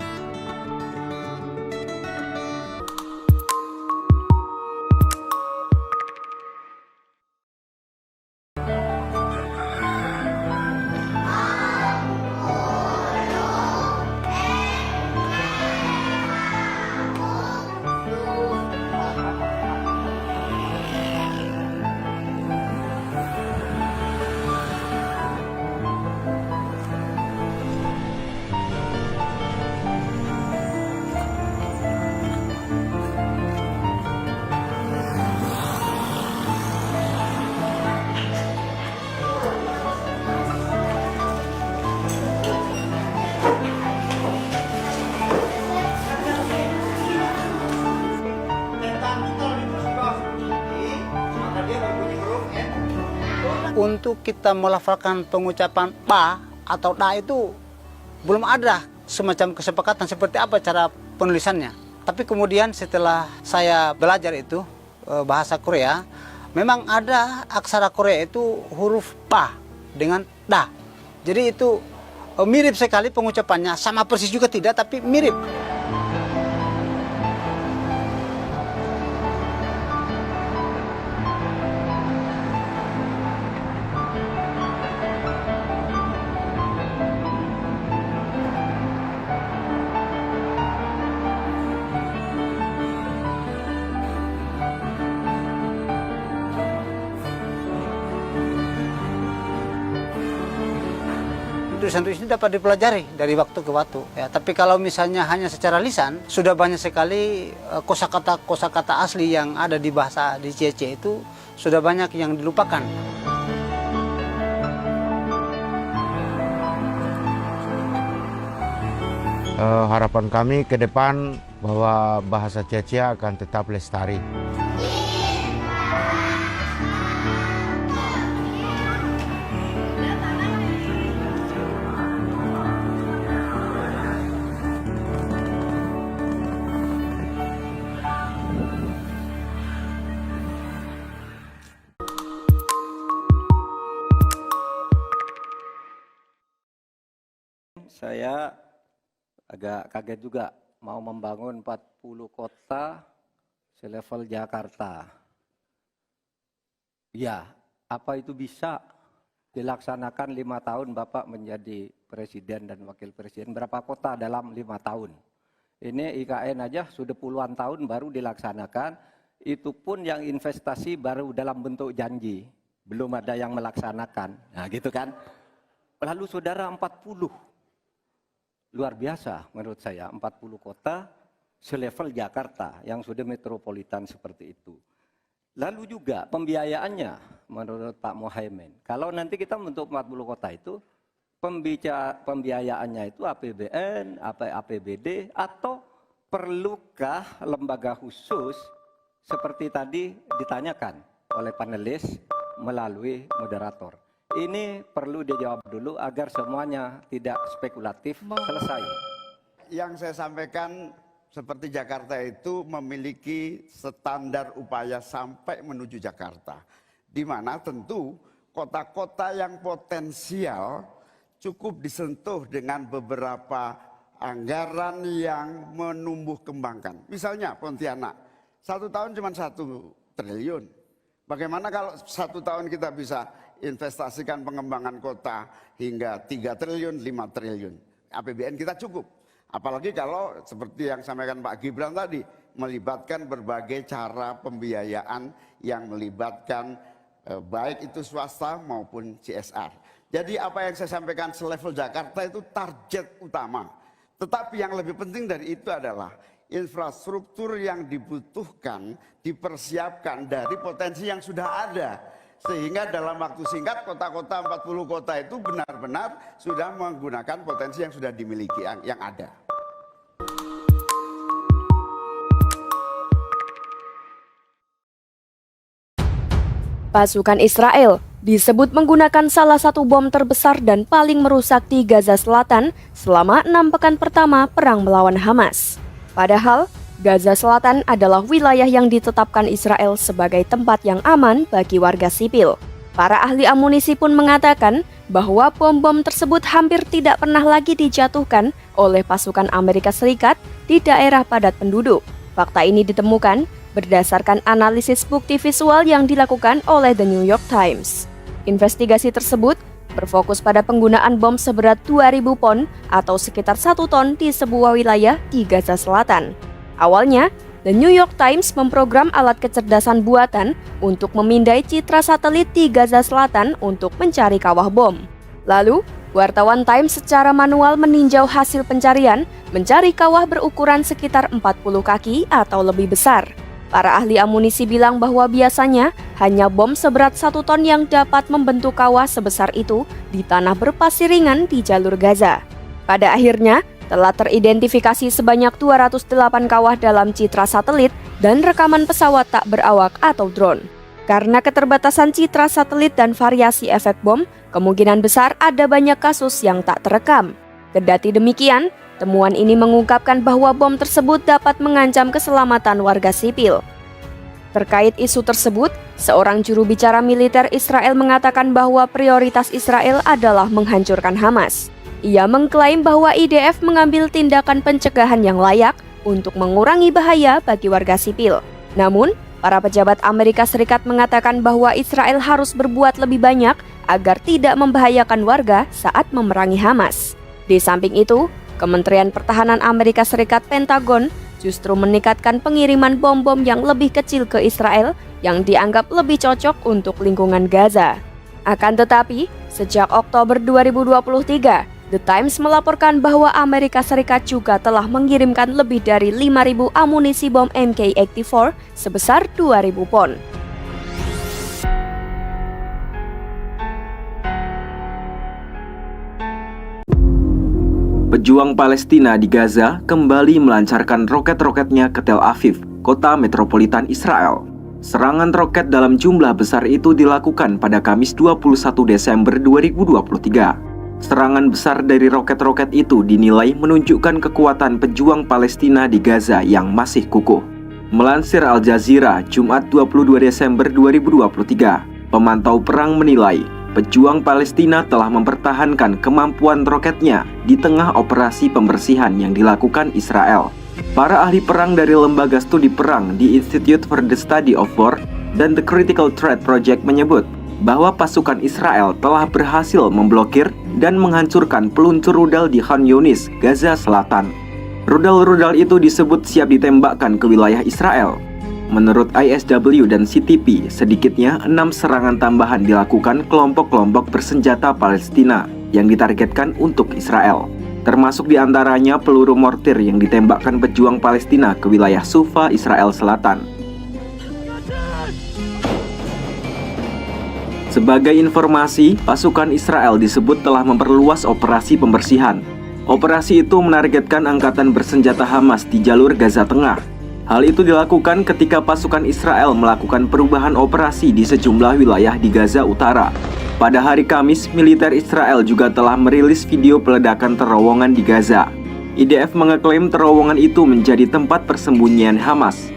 Speaker 17: Untuk kita melafalkan pengucapan pa atau da itu belum ada semacam kesepakatan seperti apa cara penulisannya. Tapi kemudian setelah saya belajar itu bahasa Korea, memang ada aksara Korea itu huruf pa dengan da. Jadi itu mirip sekali pengucapannya, sama persis juga tidak, tapi mirip. Tulisan-tulisan ini dapat dipelajari dari waktu ke waktu. Ya, tapi kalau misalnya hanya secara lisan, sudah banyak sekali kosakata asli yang ada di bahasa di Ciece itu sudah banyak yang dilupakan.
Speaker 18: Harapan kami ke depan bahwa bahasa Ciece akan tetap lestari.
Speaker 19: Saya agak kaget juga mau membangun 40 kota selevel Jakarta. Ya, apa itu bisa dilaksanakan 5 tahun Bapak menjadi presiden dan wakil presiden? Berapa kota dalam 5 tahun? Ini IKN aja sudah puluhan tahun baru dilaksanakan. itu pun yang investasi baru dalam bentuk janji, belum ada yang melaksanakan. Nah, gitu kan. Lalu saudara 40. Luar biasa menurut saya, 40 kota selevel Jakarta yang sudah metropolitan seperti itu. Lalu juga pembiayaannya menurut Pak Mohaimin. Kalau nanti kita membentuk 40 kota itu, pembiayaannya itu APBN, APBD, atau perlukah lembaga khusus seperti tadi ditanyakan oleh panelis melalui moderator. Ini perlu dijawab dulu agar semuanya tidak spekulatif. Selesai.
Speaker 20: Yang saya sampaikan seperti Jakarta itu memiliki standar upaya sampai menuju Jakarta. Di mana tentu kota-kota yang potensial cukup disentuh dengan beberapa anggaran yang menumbuh kembangkan. Misalnya Pontianak. 1 tahun cuma 1 triliun. Bagaimana kalau 1 tahun kita bisa investasikan pengembangan kota hingga 3 triliun, 5 triliun. APBN kita cukup. Apalagi kalau seperti yang sampaikan Pak Gibran tadi, melibatkan berbagai cara pembiayaan yang melibatkan baik itu swasta maupun CSR. Jadi apa yang saya sampaikan selevel Jakarta itu target utama. Tetapi yang lebih penting dari itu adalah infrastruktur yang dibutuhkan dipersiapkan dari potensi yang sudah ada. Sehingga dalam waktu singkat kota-kota 40 kota itu benar-benar sudah menggunakan potensi yang sudah dimiliki yang ada.
Speaker 21: Pasukan Israel disebut menggunakan salah satu bom terbesar dan paling merusak di Gaza Selatan selama 6 pekan pertama perang melawan Hamas. Padahal, Gaza Selatan adalah wilayah yang ditetapkan Israel sebagai tempat yang aman bagi warga sipil. Para ahli amunisi pun mengatakan bahwa bom-bom tersebut hampir tidak pernah lagi dijatuhkan oleh pasukan Amerika Serikat di daerah padat penduduk. Fakta ini ditemukan berdasarkan analisis bukti visual yang dilakukan oleh The New York Times. Investigasi tersebut berfokus pada penggunaan bom seberat 2.000 pon atau sekitar 1 ton di sebuah wilayah di Gaza Selatan. Awalnya, The New York Times memprogram alat kecerdasan buatan untuk memindai citra satelit di Gaza Selatan untuk mencari kawah bom. Lalu, wartawan Times secara manual meninjau hasil pencarian, mencari kawah berukuran sekitar 40 kaki atau lebih besar. Para ahli amunisi bilang bahwa biasanya hanya bom seberat 1 ton yang dapat membentuk kawah sebesar itu di tanah berpasir ringan di jalur Gaza. Pada akhirnya, telah teridentifikasi sebanyak 208 kawah dalam citra satelit dan rekaman pesawat tak berawak atau drone. Karena keterbatasan citra satelit dan variasi efek bom, kemungkinan besar ada banyak kasus yang tak terekam. Kendati demikian, temuan ini mengungkapkan bahwa bom tersebut dapat mengancam keselamatan warga sipil. Terkait isu tersebut, seorang juru bicara militer Israel mengatakan bahwa prioritas Israel adalah menghancurkan Hamas. Ia mengklaim bahwa IDF mengambil tindakan pencegahan yang layak untuk mengurangi bahaya bagi warga sipil. Namun, para pejabat Amerika Serikat mengatakan bahwa Israel harus berbuat lebih banyak agar tidak membahayakan warga saat memerangi Hamas. Di samping itu, Kementerian Pertahanan Amerika Serikat Pentagon justru meningkatkan pengiriman bom-bom yang lebih kecil ke Israel yang dianggap lebih cocok untuk lingkungan Gaza. Akan tetapi, sejak Oktober 2023, The Times melaporkan bahwa Amerika Serikat juga telah mengirimkan lebih dari 5.000 amunisi bom Mk-84 sebesar 2.000 pon.
Speaker 22: Pejuang Palestina di Gaza kembali melancarkan roket-roketnya ke Tel Aviv, kota metropolitan Israel. Serangan roket dalam jumlah besar itu dilakukan pada Kamis 21 Desember 2023. Serangan besar dari roket-roket itu dinilai menunjukkan kekuatan pejuang Palestina di Gaza yang masih kukuh. Melansir Al Jazeera, Jumat 22 Desember 2023, pemantau perang menilai pejuang Palestina telah mempertahankan kemampuan roketnya di tengah operasi pembersihan yang dilakukan Israel. Para ahli perang dari Lembaga Studi Perang di Institute for the Study of War dan The Critical Threat Project menyebut bahwa pasukan Israel telah berhasil memblokir dan menghancurkan peluncur rudal di Khan Yunis, Gaza Selatan. Rudal-rudal itu disebut siap ditembakkan ke wilayah Israel. menurut ISW dan CTP, sedikitnya 6 serangan tambahan dilakukan kelompok-kelompok bersenjata Palestina yang ditargetkan untuk Israel. Termasuk diantaranya peluru mortir yang ditembakkan pejuang Palestina ke wilayah Sufa, Israel Selatan. Sebagai informasi, pasukan Israel disebut telah memperluas operasi pembersihan. Operasi itu menargetkan angkatan bersenjata Hamas di jalur Gaza Tengah. Hal itu dilakukan ketika pasukan Israel melakukan perubahan operasi di sejumlah wilayah di Gaza Utara. Pada hari Kamis, militer Israel juga telah merilis video peledakan terowongan di Gaza. IDF mengeklaim terowongan itu menjadi tempat persembunyian Hamas.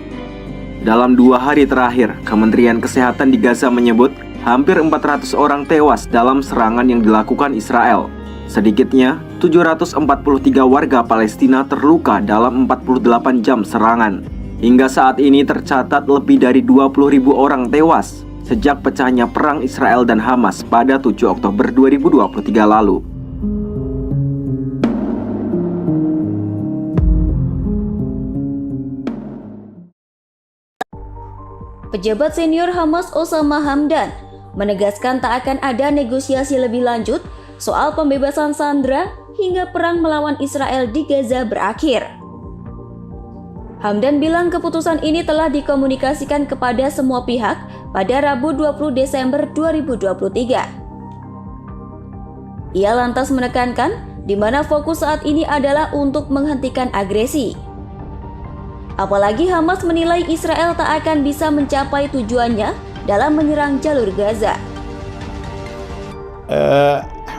Speaker 22: Dalam 2 hari terakhir, Kementerian Kesehatan di Gaza menyebut hampir 400 orang tewas dalam serangan yang dilakukan Israel. Sedikitnya, 743 warga Palestina terluka dalam 48 jam serangan. Hingga saat ini tercatat lebih dari 20.000 orang tewas sejak pecahnya perang Israel dan Hamas pada 7 Oktober 2023 lalu.
Speaker 9: Pejabat senior Hamas Osama Hamdan menegaskan tak akan ada negosiasi lebih lanjut soal pembebasan sandera hingga perang melawan Israel di Gaza berakhir. Hamdan bilang keputusan ini telah dikomunikasikan kepada semua pihak pada Rabu 20 Desember 2023. Ia lantas menekankan di mana fokus saat ini adalah untuk menghentikan agresi. Apalagi Hamas menilai Israel tak akan bisa mencapai tujuannya dalam menyerang jalur Gaza.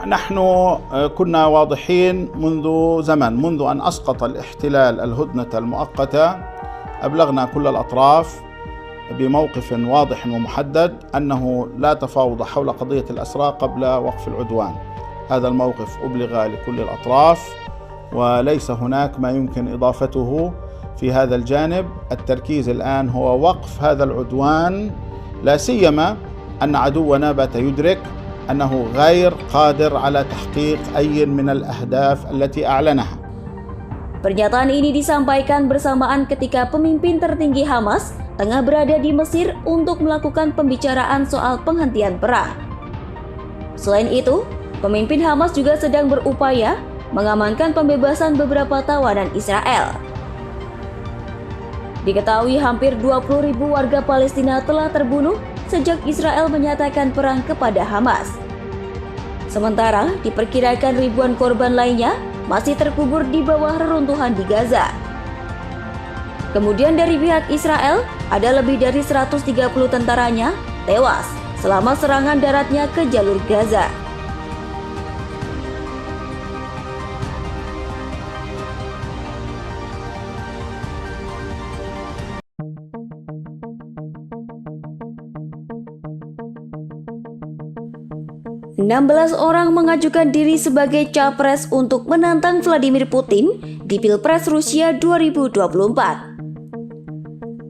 Speaker 1: نحن كنا واضحين منذ زمن، منذ أن أسقط الاحتلال الهدنة المؤقتة أبلغنا كل الأطراف بموقف واضح ومحدد أنه لا تفاوض حول قضية الأسرى قبل وقف العدوان. هذا الموقف أبلغ لكل الأطراف وليس هناك ما يمكن إضافته في هذا الجانب. التركيز الآن هو وقف هذا العدوان، لا سيما أن عدونا بات يدرك أنه غير قادر على تحقيق أي من الأهداف التي أعلنها.
Speaker 9: Pernyataan ini disampaikan bersamaan ketika pemimpin tertinggi Hamas tengah berada di Mesir untuk melakukan pembicaraan soal penghentian perang. Selain itu, pemimpin Hamas juga sedang berupaya mengamankan pembebasan beberapa tawanan Israel. Diketahui hampir 20.000 warga Palestina telah terbunuh sejak Israel menyatakan perang kepada Hamas. Sementara diperkirakan ribuan korban lainnya masih terkubur di bawah reruntuhan di Gaza. Kemudian dari pihak Israel, ada lebih dari 130 tentaranya tewas selama serangan daratnya ke jalur Gaza. "16 orang mengajukan diri sebagai capres untuk menantang Vladimir Putin di Pilpres Rusia 2024.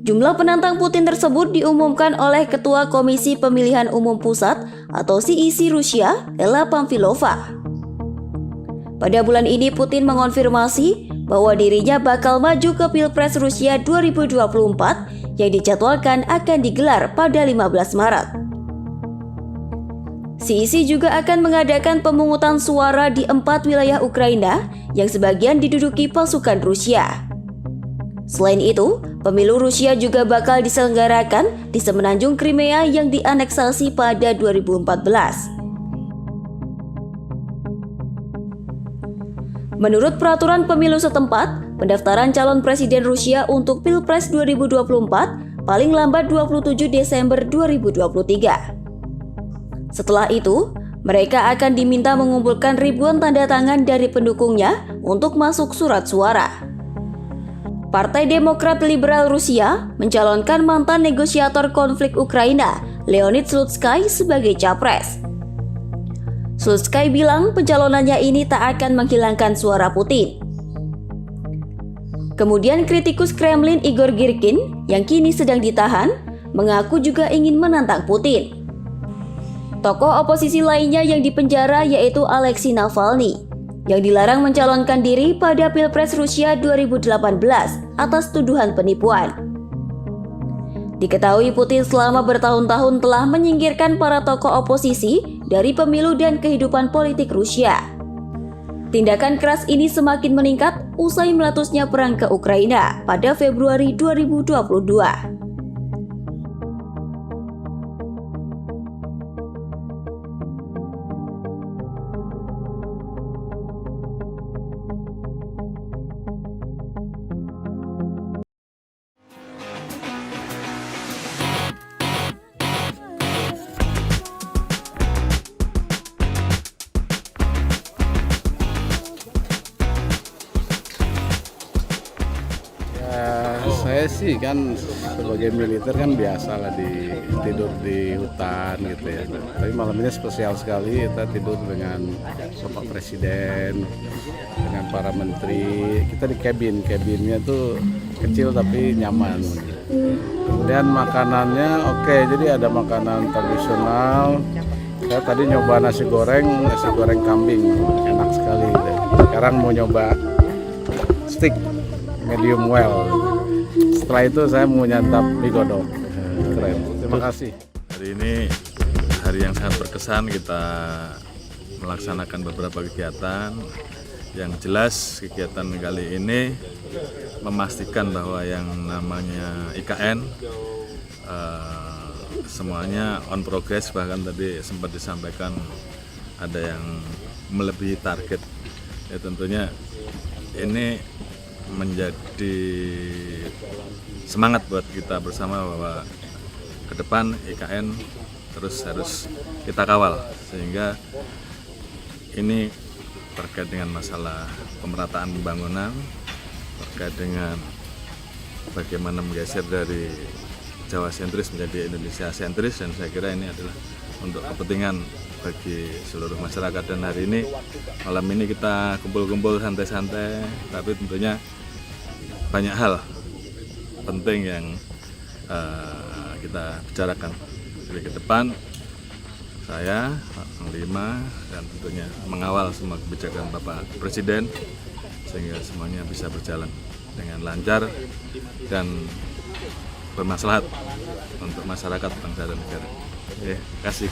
Speaker 9: Jumlah penantang Putin tersebut diumumkan oleh Ketua Komisi Pemilihan Umum Pusat atau CEC Rusia, Ella Pamfilova. Pada bulan ini Putin mengonfirmasi bahwa dirinya bakal maju ke Pilpres Rusia 2024 yang dijadwalkan akan digelar pada 15 Maret. CEC juga akan mengadakan pemungutan suara di 4 wilayah Ukraina yang sebagian diduduki pasukan Rusia. Selain itu, pemilu Rusia juga bakal diselenggarakan di semenanjung Crimea yang dianeksasi pada 2014. Menurut peraturan pemilu setempat, pendaftaran calon presiden Rusia untuk Pilpres 2024 paling lambat 27 Desember 2023. Setelah itu, mereka akan diminta mengumpulkan ribuan tanda tangan dari pendukungnya untuk masuk surat suara. Partai Demokrat Liberal Rusia mencalonkan mantan negosiator konflik Ukraina, Leonid Slutsky, sebagai capres. Slutsky bilang pencalonannya ini tak akan menghilangkan suara Putin. Kemudian kritikus Kremlin Igor Girkin, yang kini sedang ditahan, mengaku juga ingin menantang Putin. Tokoh oposisi lainnya yang dipenjara yaitu Alexei Navalny, yang dilarang mencalonkan diri pada Pilpres Rusia 2018 atas tuduhan penipuan. Diketahui Putin selama bertahun-tahun telah menyingkirkan para tokoh oposisi dari pemilu dan kehidupan politik Rusia. Tindakan keras ini semakin meningkat usai meletusnya perang ke Ukraina pada Februari 2022.
Speaker 2: Saya sih kan sebagai militer kan biasa lah tidur di hutan gitu ya. Tapi malam ini spesial sekali, kita tidur dengan Bapak Presiden, dengan para menteri. Kita di cabinnya tuh kecil tapi nyaman. Dan makanannya oke, jadi ada makanan tradisional. Saya tadi nyoba nasi goreng kambing, enak sekali. Sekarang mau nyoba steak medium well. Setelah itu saya mau nyantap mie godok. Keren. Terima kasih.
Speaker 5: Hari ini hari yang sangat berkesan, kita melaksanakan beberapa kegiatan. Yang jelas kegiatan kali ini memastikan bahwa yang namanya IKN semuanya on progress, bahkan tadi sempat disampaikan ada yang melebihi target. Ya tentunya ini menjadi semangat buat kita bersama bahwa ke depan IKN terus harus kita kawal, sehingga ini terkait dengan masalah pemerataan pembangunan, terkait dengan bagaimana menggeser dari Jawa sentris menjadi Indonesia sentris, dan saya kira ini adalah untuk kepentingan bagi seluruh masyarakat. Dan hari ini, malam ini kita kumpul-kumpul santai-santai, tapi tentunya banyak hal penting yang kita bicarakan. Jadi ke depan saya, Pak Panglima, dan tentunya mengawal semua kebijakan Bapak Presiden sehingga semuanya bisa berjalan dengan lancar dan bermaslahat untuk masyarakat, bangsa, dan negara. Terima kasih.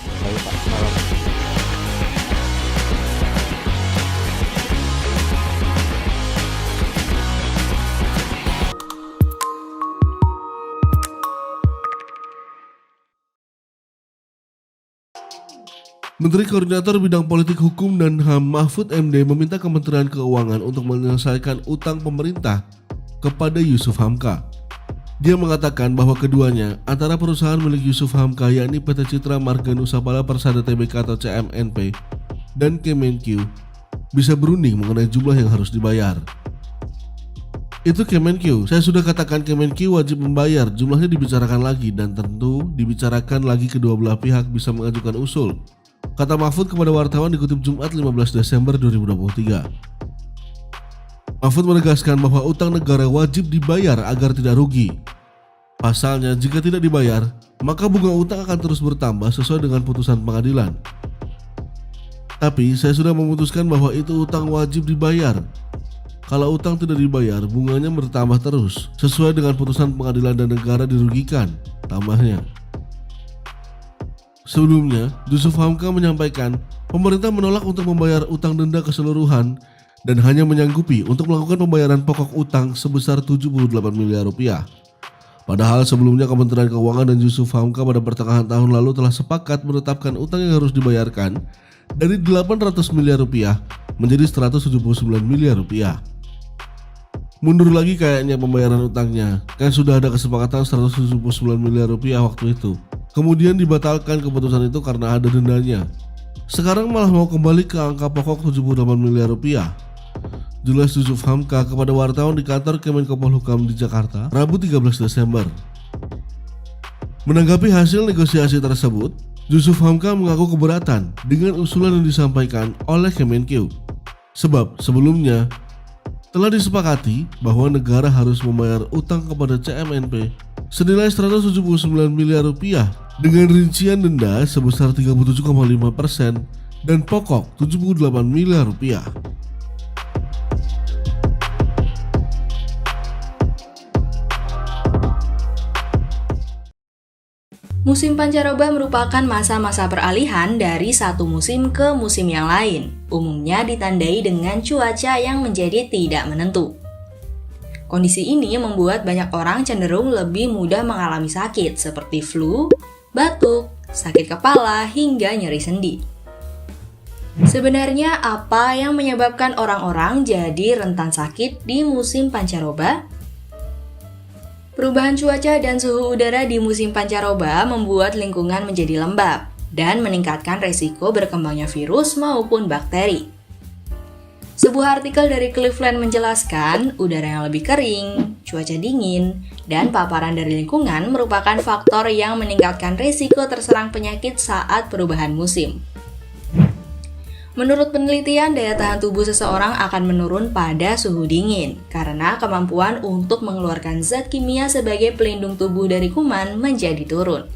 Speaker 23: Menteri Koordinator Bidang Politik Hukum dan HAM Mahfud MD meminta Kementerian Keuangan untuk menyelesaikan utang pemerintah kepada Yusuf Hamka. Dia mengatakan bahwa keduanya antara perusahaan milik Yusuf Hamka yakni PT Citra Marga Nusapala Persada Tbk atau CMNP dan Kemenq bisa berunding mengenai jumlah yang harus dibayar. Itu Kemenq, saya sudah katakan Kemenq wajib membayar, jumlahnya dibicarakan lagi dan tentu dibicarakan lagi kedua belah pihak bisa mengajukan usul, kata Mahfud kepada wartawan dikutip Jumat 15 Desember 2023. Mahfud menegaskan bahwa utang negara wajib dibayar agar tidak rugi. Pasalnya, jika tidak dibayar, maka bunga utang akan terus bertambah sesuai dengan putusan pengadilan. Tapi, saya sudah memutuskan bahwa itu utang wajib dibayar. Kalau utang tidak dibayar, bunganya bertambah terus, sesuai dengan putusan pengadilan dan negara dirugikan, tambahnya. Sebelumnya, Yusuf Hamka menyampaikan pemerintah menolak untuk membayar utang denda keseluruhan dan hanya menyanggupi untuk melakukan pembayaran pokok utang sebesar 78 miliar rupiah. Padahal sebelumnya Kementerian Keuangan dan Yusuf Hamka pada pertengahan tahun lalu telah sepakat menetapkan utang yang harus dibayarkan dari 800 miliar rupiah menjadi 179 miliar rupiah. Mundur lagi kayaknya pembayaran utangnya, kan sudah ada kesepakatan 179 miliar rupiah waktu itu. Kemudian dibatalkan keputusan itu karena ada dendanya. Sekarang malah mau kembali ke angka pokok 78 miliar rupiah. Jelas Yusuf Hamka kepada wartawan di kantor Kemenko Polhukam di Jakarta, Rabu 13 Desember. Menanggapi hasil negosiasi tersebut, Yusuf Hamka mengaku keberatan dengan usulan yang disampaikan oleh Kemenq. Sebab sebelumnya telah disepakati bahwa negara harus membayar utang kepada CMNP senilai 179 miliar rupiah dengan rincian denda sebesar 37,5% dan pokok 78 miliar rupiah.
Speaker 6: Musim pancaroba merupakan masa-masa peralihan dari satu musim ke musim yang lain. Umumnya ditandai dengan cuaca yang menjadi tidak menentu. Kondisi ini membuat banyak orang cenderung lebih mudah mengalami sakit seperti flu, batuk, sakit kepala, hingga nyeri sendi. Sebenarnya apa yang menyebabkan orang-orang jadi rentan sakit di musim pancaroba? Perubahan cuaca dan suhu udara di musim pancaroba membuat lingkungan menjadi lembab dan meningkatkan resiko berkembangnya virus maupun bakteri. Sebuah artikel dari Cleveland menjelaskan udara yang lebih kering, cuaca dingin, dan paparan dari lingkungan merupakan faktor yang meningkatkan resiko terserang penyakit saat perubahan musim. Menurut penelitian, daya tahan tubuh seseorang akan menurun pada suhu dingin karena kemampuan untuk mengeluarkan zat kimia sebagai pelindung tubuh dari kuman menjadi turun.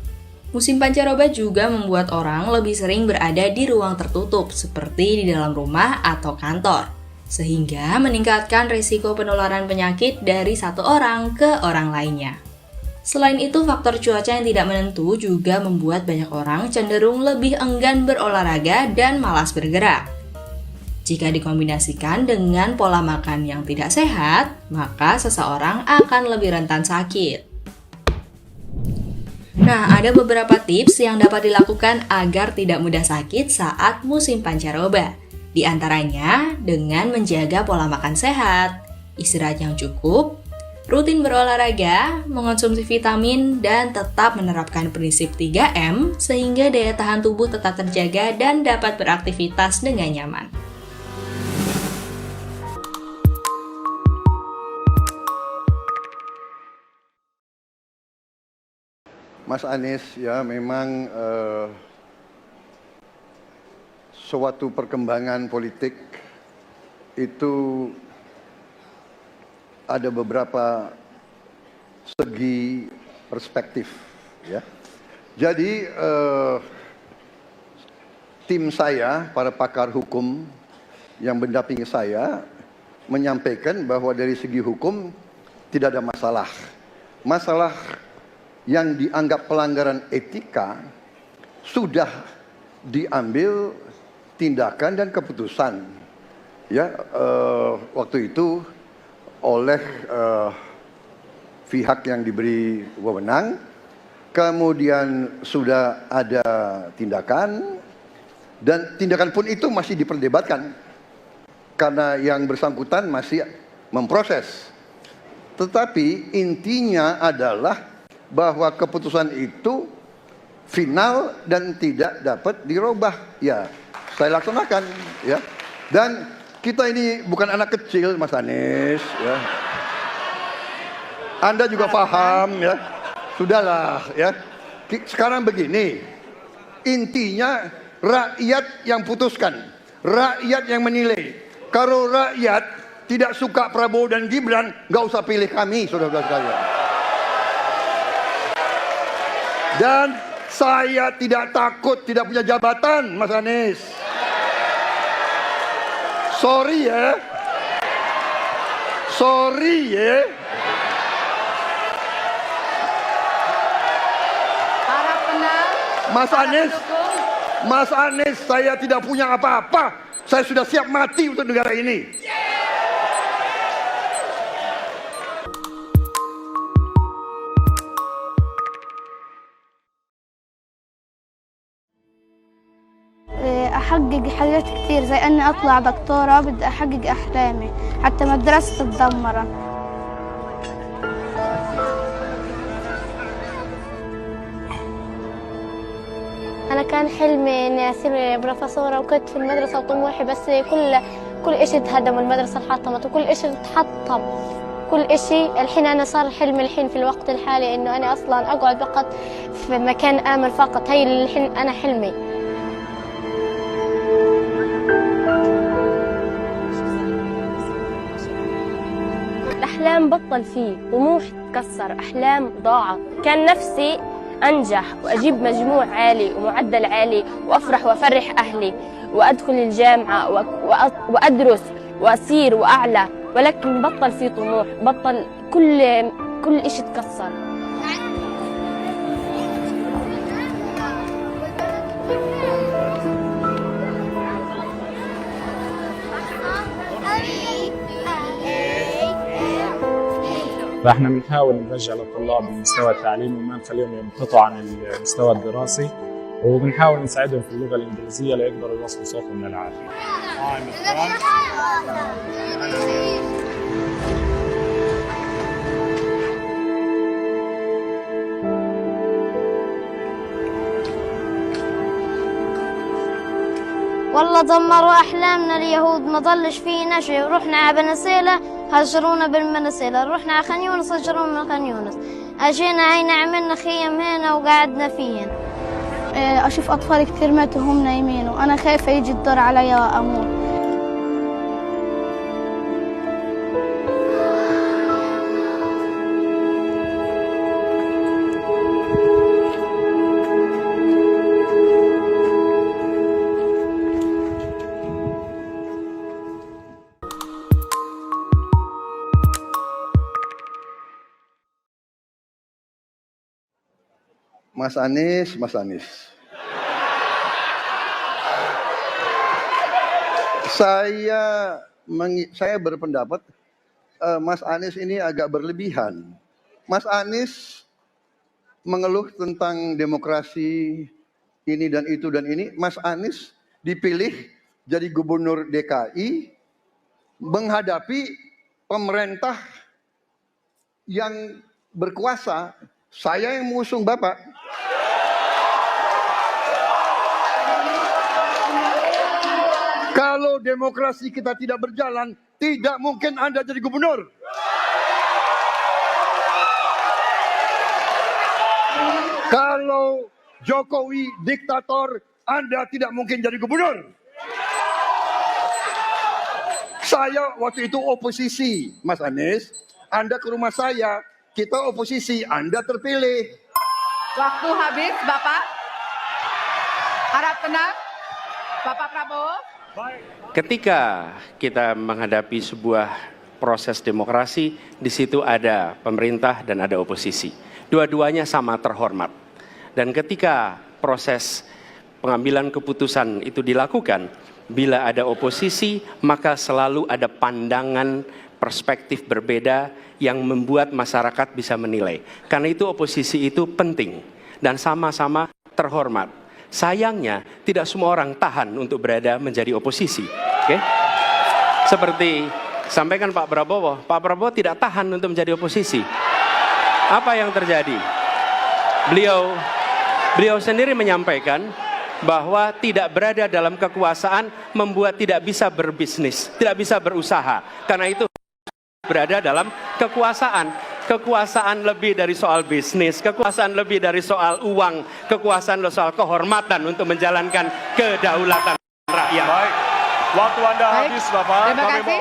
Speaker 6: Musim pancaroba juga membuat orang lebih sering berada di ruang tertutup seperti di dalam rumah atau kantor, sehingga meningkatkan risiko penularan penyakit dari satu orang ke orang lainnya. Selain itu, faktor cuaca yang tidak menentu juga membuat banyak orang cenderung lebih enggan berolahraga dan malas bergerak. Jika dikombinasikan dengan pola makan yang tidak sehat, maka seseorang akan lebih rentan sakit. Nah, ada beberapa tips yang dapat dilakukan agar tidak mudah sakit saat musim pancaroba. Di antaranya dengan menjaga pola makan sehat, istirahat yang cukup, rutin berolahraga, mengonsumsi vitamin, dan tetap menerapkan prinsip 3M sehingga daya tahan tubuh tetap terjaga dan dapat beraktivitas dengan nyaman.
Speaker 7: Mas Anies, ya memang suatu perkembangan politik itu ada beberapa segi perspektif, ya. Jadi tim saya, para pakar hukum yang mendampingi saya, menyampaikan bahwa dari segi hukum tidak ada masalah. Masalah yang dianggap pelanggaran etika sudah diambil tindakan dan keputusan, ya, waktu itu oleh pihak yang diberi wewenang, kemudian sudah ada tindakan, dan tindakan pun itu masih diperdebatkan karena yang bersangkutan masih memproses. Tetapi intinya adalah bahwa keputusan itu final dan tidak dapat dirubah. Ya, saya laksanakan, ya. Dan kita ini bukan anak kecil, Mas Anies, ya. Anda juga paham, ya. Sudahlah, ya. Sekarang begini, intinya rakyat yang putuskan, rakyat yang menilai. Kalau rakyat tidak suka Prabowo dan Gibran, nggak usah pilih kami, saudara-saudara sekalian. Dan saya tidak takut tidak punya jabatan, Mas Anies. Sorry ya. Sorry ya. Mas Anies, saya tidak punya apa-apa. Saya sudah siap mati untuk negara ini.
Speaker 8: أحقق حاجات كتير زي أني أطلع دكتورة، بدي أحقق أحلامي حتى مدرستي اتدمرت. أنا كان حلمي إني أصير بروفيسورة وكنت في المدرسة وطموحي، بس كل إشي اتهدم والمدرسة انحطمت وكل إشي اتحطم، كل إشي. الحين أنا صار حلمي الحين في الوقت الحالي إنه أنا أصلا أقعد فقط في مكان آمن فقط. هي الحين أنا حلمي. الأحلام بطل فيه، طموح تكسر، أحلام ضاعت. كان نفسي أنجح وأجيب مجموع عالي ومعدل عالي وأفرح وأفرح أهلي وأدخل الجامعة وأدرس وأصير وأعلى، ولكن بطل في طموح، بطل كل إشي تكسر.
Speaker 4: فاحنا بنحاول نرجع للطلاب المستوى التعليمي وما نخليهم ينقطعوا عن المستوى الدراسي، وبنحاول نساعدهم في اللغة الإنجليزية ليقدروا يوصلوا صوتهم للعالم.
Speaker 8: والله دمروا أحلامنا اليهود، ما ضلش فينا شيء. رحنا على بنسيلة هجرونا بالمنسيلة، رحنا على خان يونس هجرونا من خان يونس، أجينا هينا عملنا خيم هنا وقعدنا فيهن. أشوف أطفال كثير ماتوا هم نايمين، وأنا خايفة يجي الدور علي وأموت.
Speaker 7: Mas Anies. Saya berpendapat Mas Anies ini agak berlebihan. Mas Anies mengeluh tentang demokrasi ini dan itu dan ini. Mas Anies dipilih jadi gubernur DKI menghadapi pemerintah yang berkuasa. Saya yang mengusung Bapak. Kalau demokrasi kita tidak berjalan, tidak mungkin Anda jadi gubernur. Kalau Jokowi diktator, Anda tidak mungkin jadi gubernur. Saya waktu itu oposisi, Mas Anies. Anda ke rumah saya, kita oposisi, Anda terpilih.
Speaker 12: Waktu habis, Bapak. Harap tenang, Bapak Prabowo.
Speaker 14: Ketika kita menghadapi sebuah proses demokrasi, di situ ada pemerintah dan ada oposisi. Dua-duanya sama terhormat. Dan ketika proses pengambilan keputusan itu dilakukan, bila ada oposisi, maka selalu ada pandangan perspektif berbeda yang membuat masyarakat bisa menilai. Karena itu oposisi itu penting dan sama-sama terhormat. Sayangnya tidak semua orang tahan untuk berada menjadi oposisi. Oke? Seperti sampaikan Pak Prabowo tidak tahan untuk menjadi oposisi. Apa yang terjadi? Beliau sendiri menyampaikan bahwa tidak berada dalam kekuasaan membuat tidak bisa berbisnis, tidak bisa berusaha. Karena itu berada dalam kekuasaan. Kekuasaan lebih dari soal bisnis, kekuasaan lebih dari soal uang, kekuasaan soal kehormatan untuk menjalankan kedaulatan rakyat.
Speaker 24: Baik, waktu Anda habis Bapak.
Speaker 12: Terima kasih.